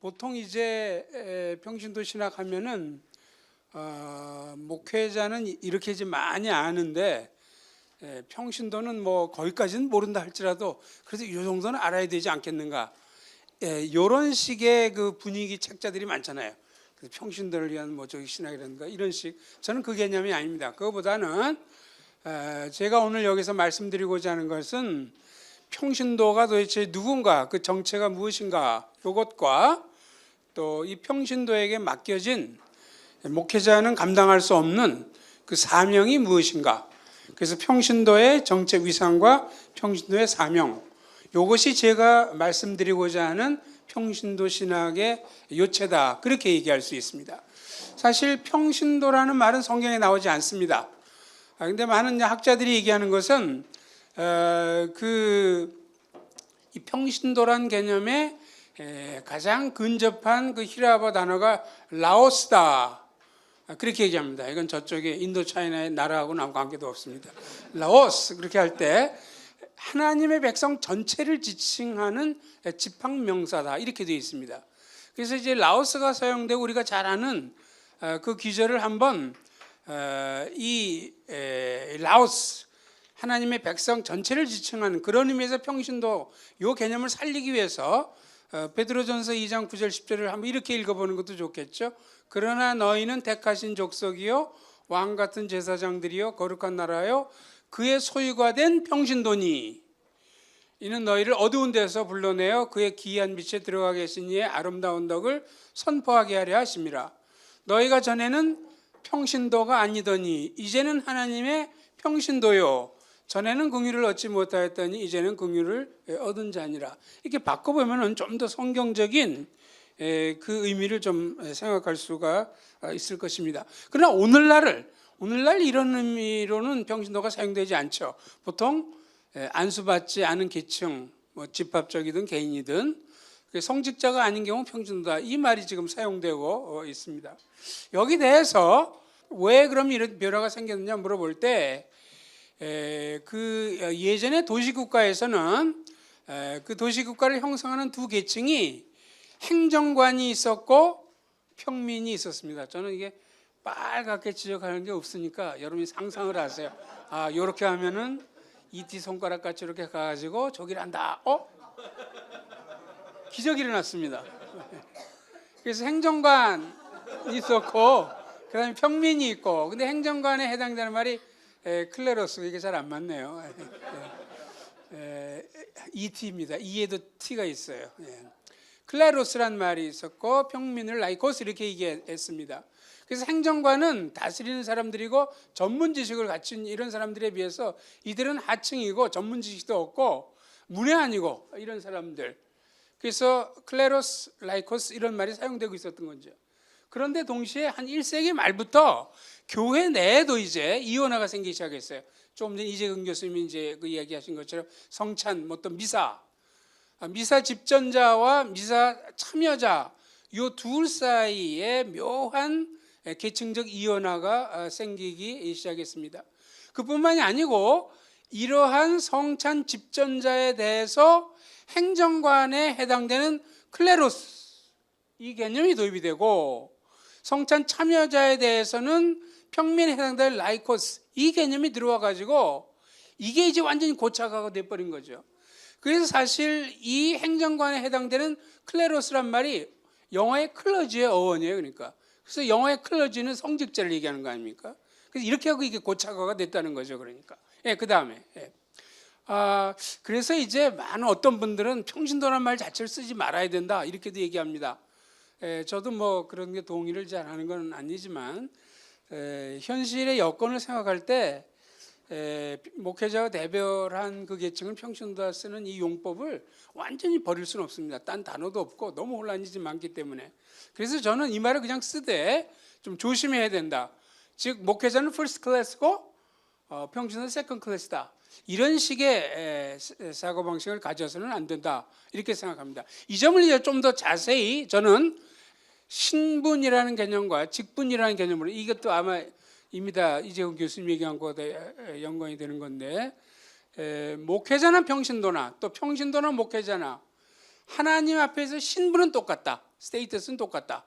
보통 이제 평신도 신학하면은 목회자는 이렇게 이제 많이 아는데 평신도는 뭐 거기까지는 모른다 할지라도 그래도 이 정도는 알아야 되지 않겠는가? 이런 식의 그 분위기 책자들이 많잖아요. 그래서 평신도를 위한 뭐 저기 신학이라든가 이런 식. 저는 그 개념이 아닙니다. 그거보다는 제가 오늘 여기서 말씀드리고자 하는 것은 평신도가 도대체 누군가, 그 정체가 무엇인가, 이것과 또 이 평신도에게 맡겨진 목회자는 감당할 수 없는 그 사명이 무엇인가. 그래서 평신도의 정책 위상과 평신도의 사명, 이것이 제가 말씀드리고자 하는 평신도 신학의 요체다, 그렇게 얘기할 수 있습니다. 사실 평신도라는 말은 성경에 나오지 않습니다. 그런데 많은 학자들이 얘기하는 것은 이 평신도란 개념에 가장 근접한 그 히라보 단어가 라오스다, 그렇게 얘기합니다. 이건 저쪽에 인도 차이나의 나라하고는 아무 관계도 없습니다. 라오스, 그렇게 할 때 하나님의 백성 전체를 지칭하는 지팡명사다, 이렇게 되어 있습니다. 그래서 이제 라오스가 사용되고 우리가 잘 아는 그 기절을 한번 이 라오스, 하나님의 백성 전체를 지칭하는 그런 의미에서 평신도 이 개념을 살리기 위해서 베드로전서 2장 9절 10절을 한번 이렇게 읽어보는 것도 좋겠죠. 그러나 너희는 택하신 족속이요 왕 같은 제사장들이요 거룩한 나라요 그의 소유가 된 평신도니 이는 너희를 어두운 데서 불러내어 그의 기이한 빛에 들어가게 하신 이의 아름다운 덕을 선포하게 하려 하심이라. 너희가 전에는 평신도가 아니더니 이제는 하나님의 평신도요 전에는 긍휼을 얻지 못하였더니 이제는 긍휼을 얻은 자니라. 이렇게 바꿔보면 좀 더 성경적인 그 의미를 좀 생각할 수가 있을 것입니다. 그러나 오늘날 이런 의미로는 평신도가 사용되지 않죠. 보통 안수받지 않은 계층, 뭐 집합적이든 개인이든 성직자가 아닌 경우 평신도다, 이 말이 지금 사용되고 있습니다. 여기 대해서 왜 그럼 이런 변화가 생겼느냐 물어볼 때 그 예전의 도시국가에서는 그 도시국가를 형성하는 두 계층이 행정관이 있었고 평민이 있었습니다. 저는 이게 빨갛게 지적하는 게 없으니까 여러분이 상상을 하세요. 아, 요렇게 하면은 이티 손가락 같이 이렇게 가가지고 저기를 한다. 기적이 일어났습니다. 그래서 행정관이 있었고 그다음에 평민이 있고, 근데 행정관에 해당되는 말이 클레로스, 이게 잘 안 맞네요. ET입니다. E에도 T가 있어요. 클레로스란 말이 있었고 평민을 라이코스 이렇게 얘기했습니다. 그래서 행정관은 다스리는 사람들이고 전문 지식을 갖춘 이런 사람들에 비해서 이들은 하층이고 전문 지식도 없고 문외한이고 이런 사람들. 그래서 클레로스, 라이코스 이런 말이 사용되고 있었던 거죠. 그런데 동시에 한 1세기 말부터 교회 내에도 이제 이원화가 생기기 시작했어요. 조금 전에 이재근 교수님이 이제 그 이야기하신 것처럼 성찬, 뭐 또 미사 집전자와 미사 참여자 요 둘 사이에 묘한 계층적 이원화가 생기기 시작했습니다. 그뿐만이 아니고 이러한 성찬 집전자에 대해서 행정관에 해당되는 클레로스, 이 개념이 도입이 되고 성찬 참여자에 대해서는 평민에 해당되는 라이코스, 이 개념이 들어와 가지고 이게 이제 완전히 고착화가 돼버린 거죠. 그래서 사실 이 행정관에 해당되는 클레로스란 말이 영어의 클러지의 어원이에요. 그러니까 그래서 영어의 클러지는 성직자를 얘기하는 거 아닙니까? 그래서 이렇게 하고 이게 고착화가 됐다는 거죠. 그러니까 그 다음에 그래서 이제 많은 어떤 분들은 평신도란 말 자체를 쓰지 말아야 된다, 이렇게도 얘기합니다. 저도 뭐 그런 게 동의를 잘 하는 건 아니지만 현실의 여건을 생각할 때 목회자가 대별한 그 계층을 평신도가 쓰는 이 용법을 완전히 버릴 수는 없습니다. 딴 단어도 없고 너무 혼란이 좀 많기 때문에. 그래서 저는 이 말을 그냥 쓰되 좀 조심해야 된다. 즉 목회자는 퍼스트 클래스고 평신도는 세컨드 클래스다, 이런 식의 사고방식을 가져서는 안 된다, 이렇게 생각합니다. 이 점을 이제 좀 더 자세히 저는 신분이라는 개념과 직분이라는 개념으로, 이것도 아마 입니다. 이재훈 교수님 얘기한 거와 연관이 되는 건데, 목회자나 평신도나 또 평신도나 목회자나 하나님 앞에서 신분은 똑같다. 스테이터스는 똑같다.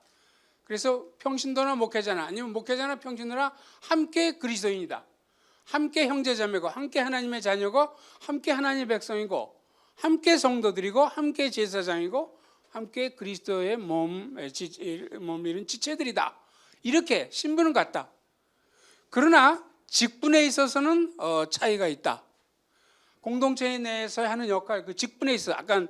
그래서 평신도나 목회자나 아니면 목회자나 평신도나 함께 그리스도인이다. 함께 형제자매고 함께 하나님의 자녀고 함께 하나님의 백성이고 함께 성도들이고 함께 제사장이고 함께 그리스도의 몸이른 지체들이다. 이렇게 신분은 같다. 그러나 직분에 있어서는 차이가 있다. 공동체 내에서 하는 역할, 그 직분에 있어 아까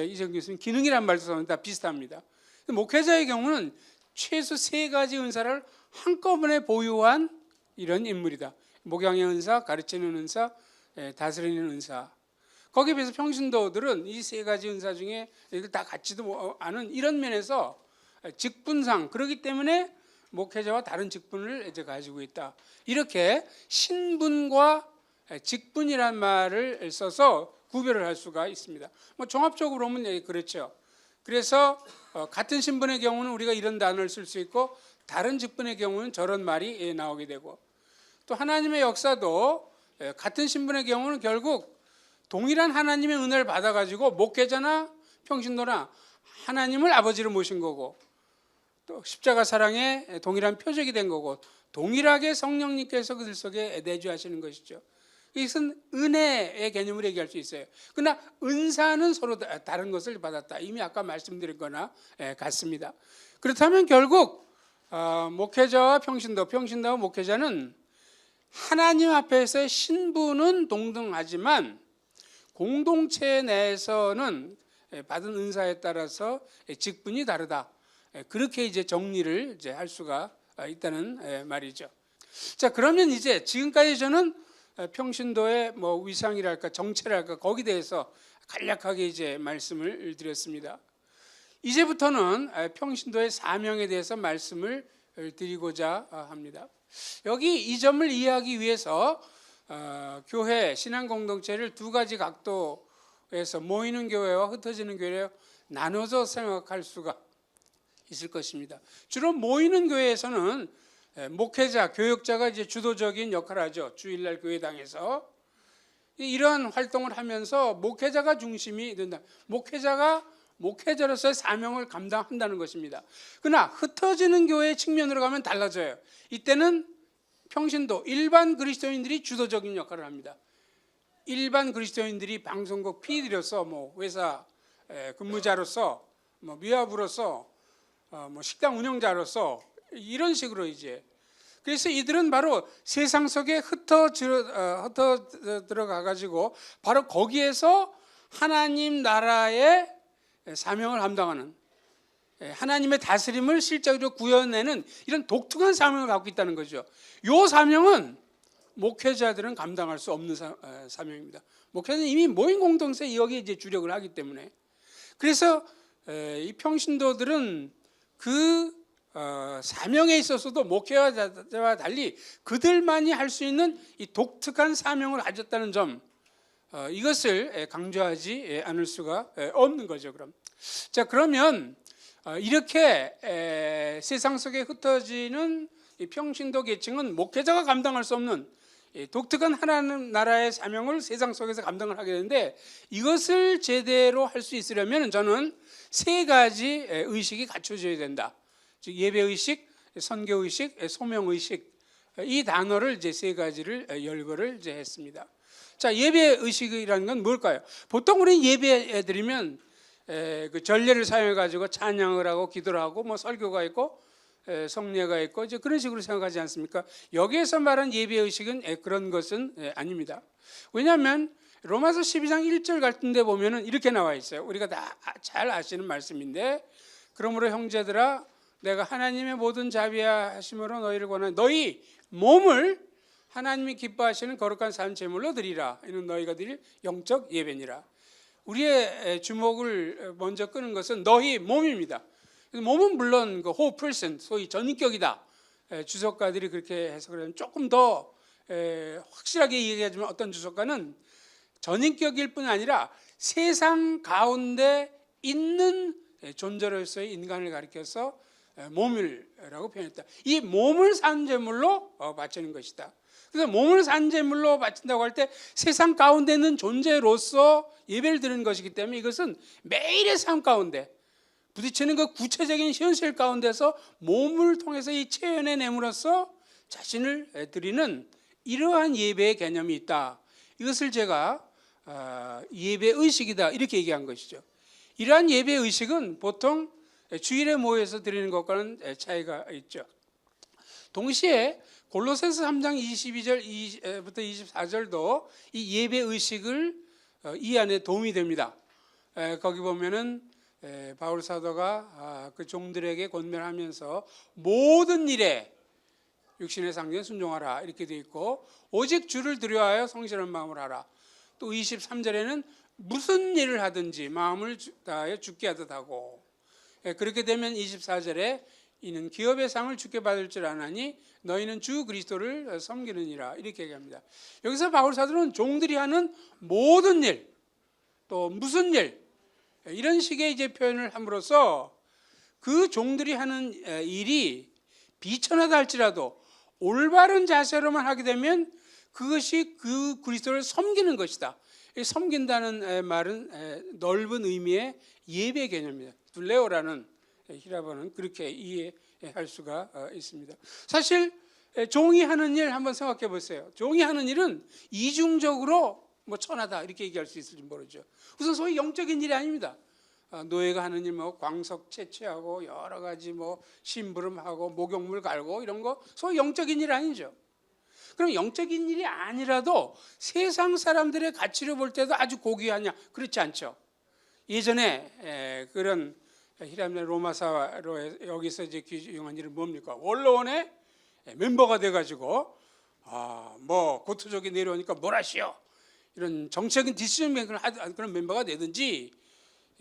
이정 교수님 기능이란 말도 씁니다. 비슷합니다. 목회자의 경우는 최소 3가지 은사를 한꺼번에 보유한 이런 인물이다. 목양의 은사, 가르치는 은사, 다스리는 은사. 거기에 비해서 평신도들은 이 3가지 은사 중에 이걸 다 갖지도 않은 이런 면에서 직분상 그렇기 때문에 목회자와 다른 직분을 이제 가지고 있다. 이렇게 신분과 직분이란 말을 써서 구별을 할 수가 있습니다. 뭐 종합적으로 보면 그렇죠. 그래서 같은 신분의 경우는 우리가 이런 단어를 쓸 수 있고 다른 직분의 경우는 저런 말이 나오게 되고 또 하나님의 역사도 같은 신분의 경우는 결국 동일한 하나님의 은혜를 받아가지고 목회자나 평신도나 하나님을 아버지로 모신 거고 또 십자가 사랑의 동일한 표적이 된 거고 동일하게 성령님께서 그들 속에 내주하시는 것이죠. 이것은 은혜의 개념으로 얘기할 수 있어요. 그러나 은사는 서로 다른 것을 받았다. 이미 아까 말씀드린 거나 같습니다. 그렇다면 결국 목회자와 평신도와 목회자는 하나님 앞에서의 신분은 동등하지만 공동체 내에서는 받은 은사에 따라서 직분이 다르다. 그렇게 이제 정리를 이제 할 수가 있다는 말이죠. 자, 그러면 이제 지금까지 저는 평신도의 뭐 위상이랄까 정체랄까 거기에 대해서 간략하게 이제 말씀을 드렸습니다. 이제부터는 평신도의 사명에 대해서 말씀을 드리고자 합니다. 여기 이 점을 이해하기 위해서 교회 신앙 공동체를 2가지 각도에서 모이는 교회와 흩어지는 교회로 나눠서 생각할 수가 있을 것입니다. 주로 모이는 교회에서는 목회자, 교역자가 이제 주도적인 역할을 하죠. 주일날 교회당에서 이러한 활동을 하면서 목회자가 중심이 된다. 목회자가 목회자로서의 사명을 감당한다는 것입니다. 그러나 흩어지는 교회의 측면으로 가면 달라져요. 이때는 평신도 일반 그리스도인들이 주도적인 역할을 합니다. 일반 그리스도인들이 방송국 PD로서 뭐 회사 근무자로서 뭐 미화부로서 뭐 식당 운영자로서 이런 식으로 이제 그래서 이들은 바로 세상 속에 흩어 들어가 가지고 바로 거기에서 하나님 나라의 사명을 감당하는 하나님의 다스림을 실제로 구현내는 이런 독특한 사명을 갖고 있다는 거죠. 이 사명은 목회자들은 감당할 수 없는 사명입니다. 목회자는 이미 모임 공동체에 여기에 이제 주력을 하기 때문에 그래서 이 평신도들은 그 사명에 있어서도 목회자와 달리 그들만이 할 수 있는 이 독특한 사명을 가졌다는 점 이것을 강조하지 않을 수가 없는 거죠. 그러면 이렇게 세상 속에 흩어지는 이 평신도 계층은 목회자가 감당할 수 없는 독특한 하나님 나라의 사명을 세상 속에서 감당을 하게 되는데 이것을 제대로 할 수 있으려면 저는 3가지 의식이 갖춰져야 된다. 즉 예배의식, 선교의식, 소명의식 이 단어를 이제 3가지를 열거를 이제 했습니다. 자, 예배의식이라는 건 뭘까요? 보통 우리 예배 드리면 그 전례를 사용해 가지고 찬양을 하고 기도를 하고 뭐 설교가 있고 성례가 있고 이제 그런 식으로 생각하지 않습니까? 여기에서 말한 예배의식은 그런 것은 아닙니다. 왜냐하면 로마서 12장 1절 같은 데 보면은 이렇게 나와 있어요. 우리가 다 잘 아시는 말씀인데 그러므로 형제들아 내가 하나님의 모든 자비하심으로 너희를 권하니 너희 몸을 하나님이 기뻐하시는 거룩한 산 제물로 드리라. 이는 너희가 드릴 영적 예배니라. 우리의 주목을 먼저 끄는 것은 너희 몸입니다. 몸은 물론 그 whole person, 소위 전인격이다. 주석가들이 그렇게 해석을 하면 조금 더 확실하게 얘기하지만 어떤 주석가는 전인격일 뿐 아니라 세상 가운데 있는 존재로서의 인간을 가리켜서 몸이라고 표현했다. 이 몸을 산제물로 바치는 것이다. 그래서 몸을 산제물로 바친다고 할 때 세상 가운데 있는 존재로서 예배를 드리는 것이기 때문에 이것은 매일의 삶 가운데 부딪히는 그 구체적인 현실 가운데서 몸을 통해서 이 체현에 내므로써 자신을 드리는 이러한 예배의 개념이 있다. 이것을 제가 예배 의식이다 이렇게 얘기한 것이죠. 이러한 예배 의식은 보통 주일에 모여서 드리는 것과는 차이가 있죠. 동시에 골로새서 3장 22절부터 24절도 이 예배 의식을 이 안에 도움이 됩니다. 거기 보면은 바울 사도가 그 종들에게 권면하면서 모든 일에 육신의 상전에 순종하라 이렇게 되어 있고, 오직 주를 두려워하여 성실한 마음으로 하라. 또 23절에는 무슨 일을 하든지 마음을 다하여 주께 하듯 하고, 그렇게 되면 24절에 이는 기업의 상을 주께 받을 줄 아나니 너희는 주 그리스도를 섬기느니라 이렇게 얘기합니다. 여기서 바울 사도는 종들이 하는 모든 일, 또 무슨 일, 이런 식의 이제 표현을 함으로써 그 종들이 하는 일이 비천하다 할지라도 올바른 자세로만 하게 되면 그것이 그 그리스도를 섬기는 것이다. 섬긴다는 말은 넓은 의미의 예배 개념입니다. 둘레오라는 히라보는 그렇게 이해할 수가 있습니다. 사실 종이 하는 일 한번 생각해 보세요. 종이 하는 일은 이중적으로 뭐 천하다 이렇게 얘기할 수 있을지 모르죠. 우선 소위 영적인 일이 아닙니다. 노예가 하는 일 뭐 광석 채취하고 여러 가지 뭐 심부름하고 목욕물 갈고 이런 거 소위 영적인 일 아니죠. 그럼 영적인 일이 아니라도 세상 사람들의 가치로 볼 때도 아주 고귀하냐? 그렇지 않죠. 예전에 그런 히라면 로마사로 여기서 이제 규정한 일은 뭡니까? 원로원의 멤버가 돼가지고 뭐 고투족이 내려오니까 뭘 하시오? 이런 정치적인 디시전 메이커를 하는 그런 멤버가 되든지,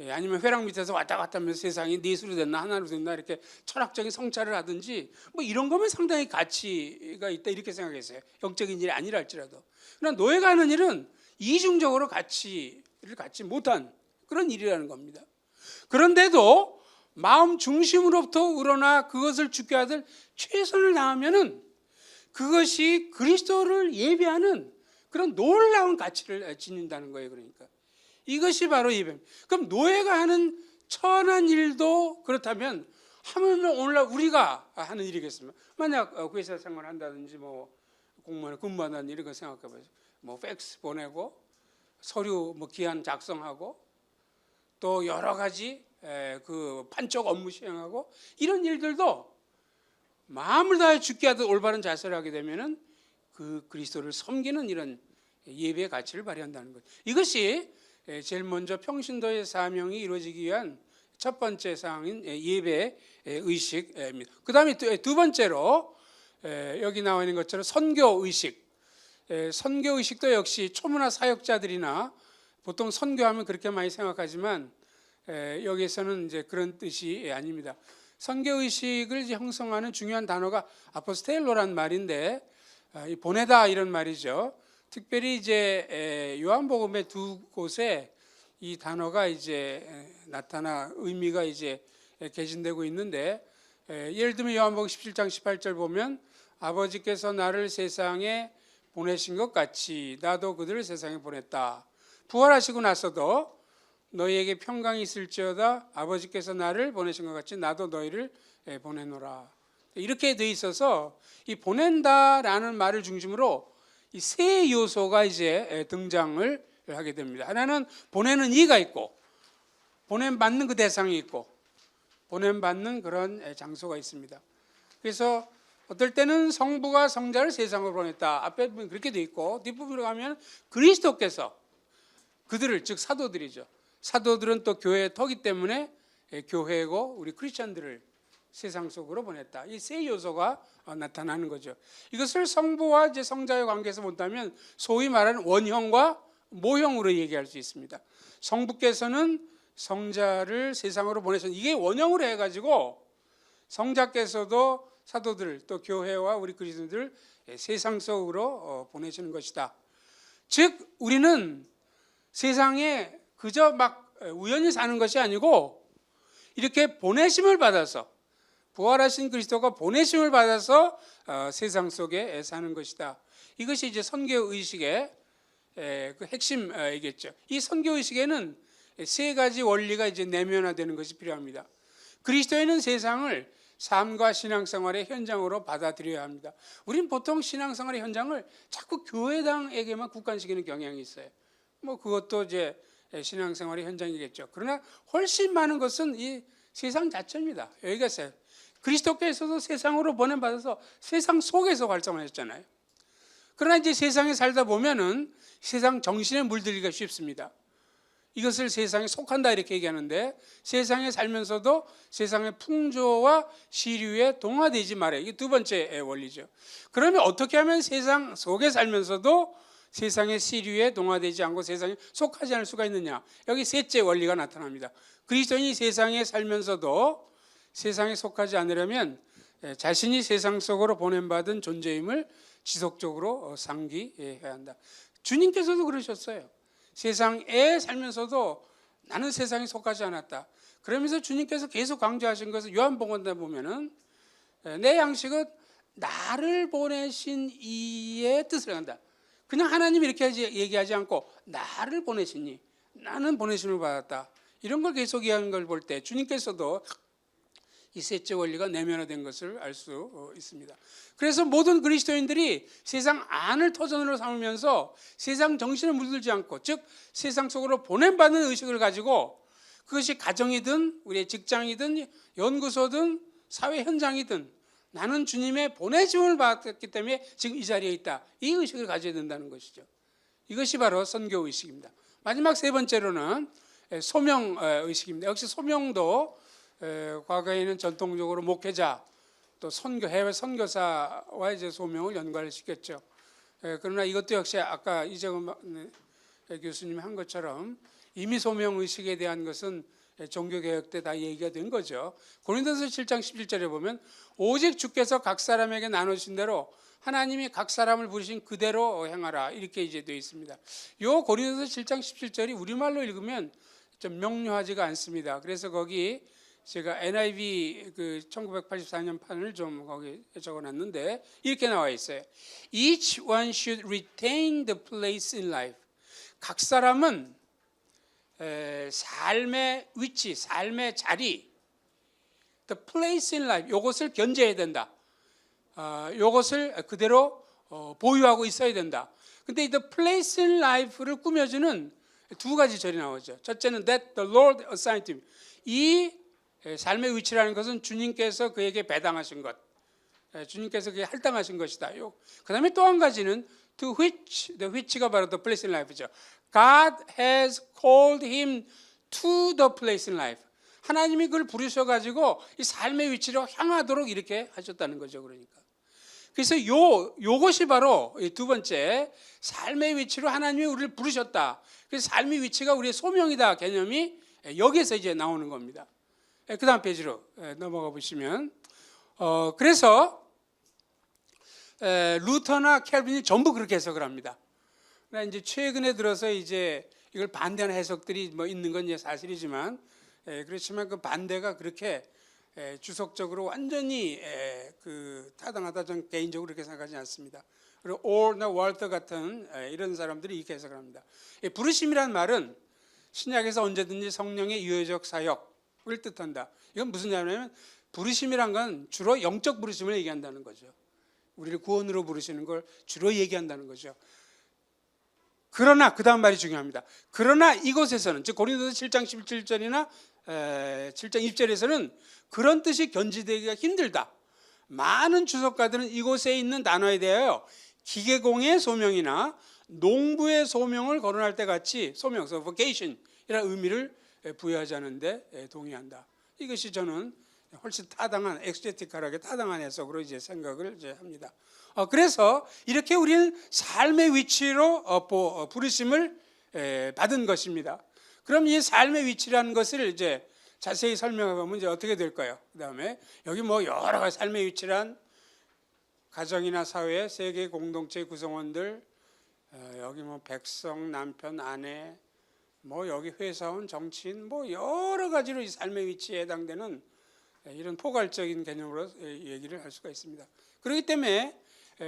아니면 회랑 밑에서 왔다 갔다 하면서 세상이 넷으로 됐나 하나로 됐나 이렇게 철학적인 성찰을 하든지 뭐 이런 거면 상당히 가치가 있다 이렇게 생각했어요. 영적인 일이 아니라 할지라도. 그러나 노예가 하는 일은 이중적으로 가치를 갖지 못한 그런 일이라는 겁니다. 그런데도 마음 중심으로부터 우러나 그것을 주께 하들 최선을 다하면은 그것이 그리스도를 예배하는 그런 놀라운 가치를 지닌다는 거예요. 그러니까 이것이 바로 예배입니다. 그럼 노예가 하는 천한 일도 그렇다면 하물며 오늘날 우리가 하는 일이겠습니까? 만약 회사 생활을 한다든지 뭐 공무원에 근무한다는 이런 거 생각해 보세요. 뭐 팩스 보내고 서류 뭐 기한 작성하고 또 여러 가지 그 판적 업무 수행하고 이런 일들도 마음을 다해 주께 하듯 올바른 자세를 하게 되면은 그 그리스도를 섬기는 이런 예배의 가치를 발휘한다는 것. 이것이 제일 먼저 평신도의 사명이 이루어지기 위한 첫 번째 사항인 예배 의식입니다. 그 다음에 두 번째로 여기 나와 있는 것처럼 선교 의식. 선교 의식도 역시 초문화 사역자들이나 보통 선교하면 그렇게 많이 생각하지만 여기에서는 이제 그런 뜻이 아닙니다. 선교 의식을 형성하는 중요한 단어가 아포스텔로란 말인데 보내다 이런 말이죠. 특별히 이제 요한복음의 두 곳에 이 단어가 이제 나타나 의미가 이제 개진되고 있는데, 예를 들면 요한복음 17장 18절 보면 아버지께서 나를 세상에 보내신 것 같이 나도 그들을 세상에 보냈다. 부활하시고 나서도 너희에게 평강이 있을지어다 아버지께서 나를 보내신 것 같이 나도 너희를 보내노라. 이렇게 돼 있어서 이 보낸다라는 말을 중심으로 이 세 요소가 이제 등장을 하게 됩니다. 하나는 보내는 이가 있고, 보냄받는 그 대상이 있고, 보냄받는 그런 장소가 있습니다. 그래서 어떨 때는 성부가 성자를 세상으로 보냈다. 앞에 부분 그렇게 돼 있고, 뒷부분으로 가면 그리스도께서 그들을, 즉 사도들이죠. 사도들은 또 교회의 터기 때문에 교회고 우리 크리스천들을 세상 속으로 보냈다. 이 세 요소가 나타나는 거죠. 이것을 성부와 이제 성자의 관계에서 본다면 소위 말하는 원형과 모형으로 얘기할 수 있습니다. 성부께서는 성자를 세상으로 보내셨는데 이게 원형으로 해가지고 성자께서도 사도들 또 교회와 우리 그리스도인들을 세상 속으로 보내시는 것이다. 즉 우리는 세상에 그저 막 우연히 사는 것이 아니고 이렇게 보내심을 받아서, 부활하신 그리스도가 보내심을 받아서 세상 속에 사는 것이다. 이것이 이제 선교 의식의 그 핵심이겠죠. 이 선교 의식에는 세 가지 원리가 이제 내면화되는 것이 필요합니다. 그리스도인은 세상을 삶과 신앙생활의 현장으로 받아들여야 합니다. 우린 보통 신앙생활의 현장을 자꾸 교회당에게만 국한시키는 경향이 있어요. 뭐 그것도 이제 신앙생활의 현장이겠죠. 그러나 훨씬 많은 것은 이 세상 자체입니다. 여기가 그리스도께서도 세상으로 보냄받아서 세상 속에서 활성화했잖아요. 그러나 이제 세상에 살다 보면은 세상 정신에 물들기가 쉽습니다. 이것을 세상에 속한다 이렇게 얘기하는데, 세상에 살면서도 세상의 풍조와 시류에 동화되지 말아요. 이게 두 번째 원리죠. 그러면 어떻게 하면 세상 속에 살면서도 세상의 시류에 동화되지 않고 세상에 속하지 않을 수가 있느냐? 여기 셋째 원리가 나타납니다. 그리스도인이 세상에 살면서도 세상에 속하지 않으려면 자신이 세상 속으로 보냄받은 존재임을 지속적으로 상기해야 한다. 주님께서도 그러셨어요. 세상에 살면서도 나는 세상에 속하지 않았다. 그러면서 주님께서 계속 강조하신 것은 요한복음에 보면은 내 양식은 나를 보내신 이의 뜻을 한다. 그냥 하나님이 이렇게 얘기하지 않고 나를 보내시니, 나는 보내심을 받았다. 이런 걸 계속 이야기하는 걸 볼 때 주님께서도 이 셋째 원리가 내면화된 것을 알 수 있습니다. 그래서 모든 그리스도인들이 세상 안을 터전으로 삼으면서 세상 정신에 물들지 않고, 즉 세상 속으로 보냄받는 의식을 가지고, 그것이 가정이든 우리의 직장이든 연구소든 사회 현장이든 나는 주님의 보내심을 받았기 때문에 지금 이 자리에 있다. 이 의식을 가져야 된다는 것이죠. 이것이 바로 선교 의식입니다. 마지막 세 번째로는 소명 의식입니다. 역시 소명도 과거에는 전통적으로 목회자 또 해외 선교사와 이제 소명을 연관을 시켰죠. 그러나 이것도 역시 아까 이재근 교수님이 한 것처럼 이미 소명 의식에 대한 것은 종교개혁 때 다 얘기가 된 거죠. 고린도서 7장 11절에 보면 오직 주께서 각 사람에게 나누신 대로 하나님이 각 사람을 부르신 그대로 행하라, 이렇게 이제 되어 있습니다. 요 고린도서 7장 17절이 우리말로 읽으면 좀 명료하지가 않습니다. 그래서 거기 제가 NIV 그 1984년 판을 좀 거기 적어놨는데 이렇게 나와 있어요. Each one should retain the place in life. 각 사람은 삶의 위치, 삶의 자리, the place in life, 이것을 견제해야 된다. 이것을 그대로 보유하고 있어야 된다. 근데 이 the place in life를 꾸며주는 두 가지 절이 나오죠. 첫째는 that the Lord assigned to him. 이 삶의 위치라는 것은 주님께서 그에게 배당하신 것, 주님께서 그에게 할당하신 것이다. 그 다음에 또 한 가지는 to which, the which가 바로 the place in life죠. God has called him to the place in life. 하나님이 그걸 부르셔가지고 이 삶의 위치로 향하도록 이렇게 하셨다는 거죠. 그러니까. 그래서 요것이 바로 두 번째, 삶의 위치로 하나님이 우리를 부르셨다. 그래서 삶의 위치가 우리의 소명이다 개념이 여기에서 이제 나오는 겁니다. 그 다음 페이지로 넘어가 보시면, 그래서 루터나 켈빈이 전부 그렇게 해석을 합니다. 그러나 이제 최근에 들어서 이제 이걸 반대하는 해석들이 뭐 있는 건 이제 사실이지만, 그렇지만 그 반대가 그렇게 주석적으로 완전히 그 타당하다 저는 개인적으로 그렇게 생각하지 않습니다. 그리고 올나 월터 같은 이런 사람들이 이렇게 해석을 합니다. 부르심이란 말은 신약에서 언제든지 성령의 유효적 사역을 뜻한다. 이건 무슨 말이냐면 부르심이란 건 주로 영적 부르심을 얘기한다는 거죠. 우리를 구원으로 부르시는 걸 주로 얘기한다는 거죠. 그러나 그 다음 말이 중요합니다. 그러나 이곳에서는, 즉 고린도서 7장 17절이나 7장 20절에서는 그런 뜻이 견지되기가 힘들다. 많은 주석가들은 이곳에 있는 단어에 대하여 기계공의 소명이나 농부의 소명을 거론할 때 같이 소명, vocation이라는 의미를 부여하지 않는데 동의한다. 이것이 저는 훨씬 타당한, 엑스제티컬하게 타당한 해석으로 이제 생각을 이제 합니다. 그래서 이렇게 우리는 삶의 위치로 부르심을 받은 것입니다. 그럼 이 삶의 위치라는 것을 이제 자세히 설명하면 이제 어떻게 될까요? 그다음에 여기 뭐 여러 가지 삶의 위치란 가정이나 사회, 세계 공동체 구성원들, 여기 뭐 백성, 남편, 아내, 뭐 여기 회사원, 정치인, 뭐 여러 가지로 이 삶의 위치에 해당되는 이런 포괄적인 개념으로 얘기를 할 수가 있습니다. 그렇기 때문에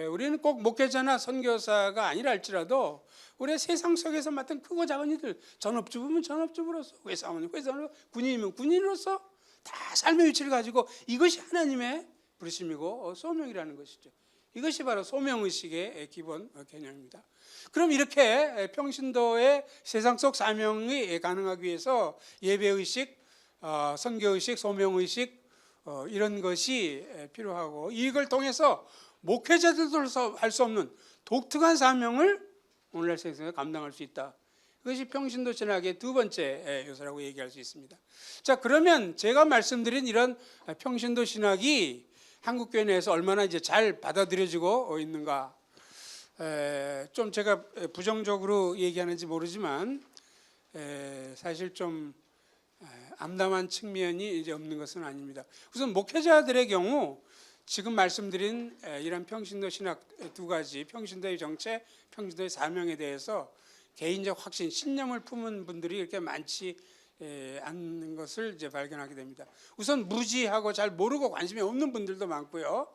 우리는 꼭 목회자나 선교사가 아니라 할지라도 우리의 세상 속에서 맡은 크고 작은 일들, 전업주부면 전업주부로서, 회사원이면 회사원으로, 군인이면 군인으로서 다 삶의 위치를 가지고 이것이 하나님의 부르심이고 소명이라는 것이죠. 이것이 바로 소명의식의 기본 개념입니다. 그럼 이렇게 평신도의 세상 속 사명이 가능하기 위해서 예배의식, 선교의식, 소명의식 이런 것이 필요하고, 이걸 통해서 목회자들도 할 수 없는 독특한 사명을 오늘날 세상에 감당할 수 있다. 그것이 평신도 신학의 두 번째 요소라고 얘기할 수 있습니다. 자, 그러면 제가 말씀드린 이런 평신도 신학이 한국교회 내에서 얼마나 이제 잘 받아들여지고 있는가? 좀 제가 부정적으로 얘기하는지 모르지만 사실 좀 암담한 측면이 이제 없는 것은 아닙니다. 우선 목회자들의 경우 지금 말씀드린 이런 평신도 신학 두 가지, 평신도의 정체, 평신도의 사명에 대해서 개인적 확신, 신념을 품은 분들이 이렇게 많지 않는 것을 이제 발견하게 됩니다. 우선 무지하고 잘 모르고 관심이 없는 분들도 많고요.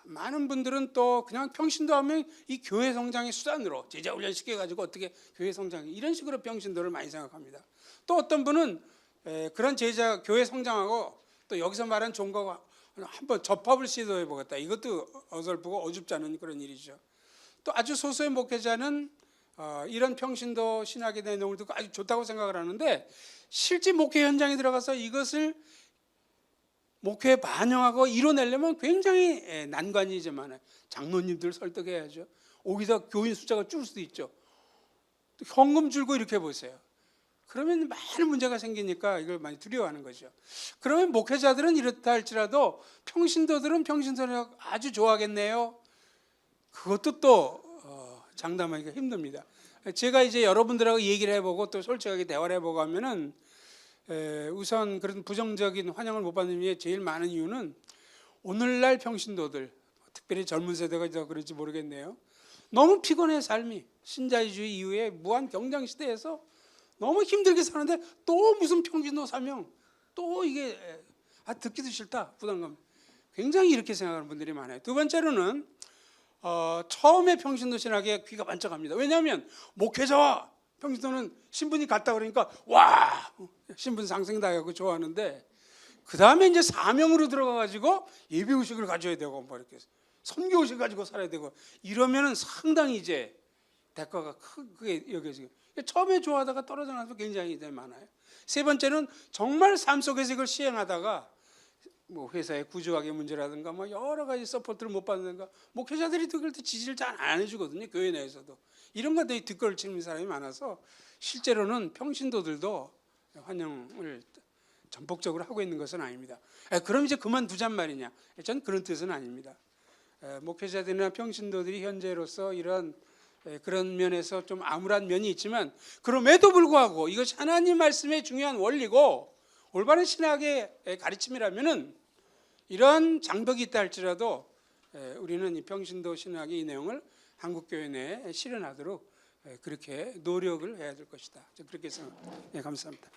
많은 분들은 또 그냥 평신도 하면 이 교회 성장의 수단으로 제자 훈련 시켜가지고 어떻게 교회 성장, 이런 식으로 평신도를 많이 생각합니다. 또 어떤 분은 그런 제자 교회 성장하고 또 여기서 말한 종교가 한번 접합을 시도해 보겠다. 이것도 어설프고 어줍지 않은 그런 일이죠. 또 아주 소수의 목회자는 이런 평신도 신학에 대한 내용을 듣고 아주 좋다고 생각을 하는데, 실제 목회 현장에 들어가서 이것을 목회에 반영하고 이뤄내려면 굉장히 난관이 이제 많아요. 장로님들 설득해야죠. 오기다 교인 숫자가 줄 수도 있죠. 또 현금 줄고 이렇게 보세요. 그러면 많은 문제가 생기니까 이걸 많이 두려워하는 거죠. 그러면 목회자들은 이렇다 할지라도 평신도들은 평신도를 아주 좋아하겠네요. 그것도 또 장담하기가 힘듭니다. 제가 이제 여러분들하고 얘기를 해보고 또 솔직하게 대화를 해보고 하면은 우선 그런 부정적인 환영을 못 받는 게 제일 많은 이유는 오늘날 평신도들, 특별히 젊은 세대가 더 그런지 모르겠네요. 너무 피곤해 삶이. 신자유주의 이후에 무한 경쟁 시대에서 너무 힘들게 사는데 또 무슨 평신도 사명, 또 이게 듣기도 싫다, 부담감. 굉장히 이렇게 생각하는 분들이 많아요. 두 번째로는 처음에 평신도 신학에 귀가 반짝합니다. 왜냐하면 목회자와 평신도는 신분이 같다 그러니까 와, 신분 상승다 하고 좋아하는데, 그 다음에 이제 사명으로 들어가가지고 예배의식을 가져야 되고 뭐 이렇게 선교의식 가지고 살아야 되고 이러면은 상당히 이제 대가가 크게 여겨지고, 처음에 좋아하다가 떨어져 나서 굉장히 많아요. 세 번째는 정말 삶 속에서 이걸 시행하다가 뭐 회사의 구조학의 문제라든가 뭐 여러 가지 서포트를 못 받는가, 목회자들이 그걸 지지를 잘 안 해주거든요. 교회 내에서도 이런 것들이 뒷걸을 치는 사람이 많아서 실제로는 평신도들도 환영을 전폭적으로 하고 있는 것은 아닙니다. 그럼 이제 그만두잔 말이냐? 전 그런 뜻은 아닙니다. 목회자들이나 평신도들이 현재로서 이런 그런 면에서 좀 암울한 면이 있지만, 그럼에도 불구하고 이것이 하나님 말씀의 중요한 원리고 올바른 신학의 가르침이라면은 이런 장벽이 있다 할지라도 우리는 이 평신도 신학의 이 내용을 한국교회 내에 실현하도록 그렇게 노력을 해야 될 것이다. 그렇게 생각합니다. 감사합니다.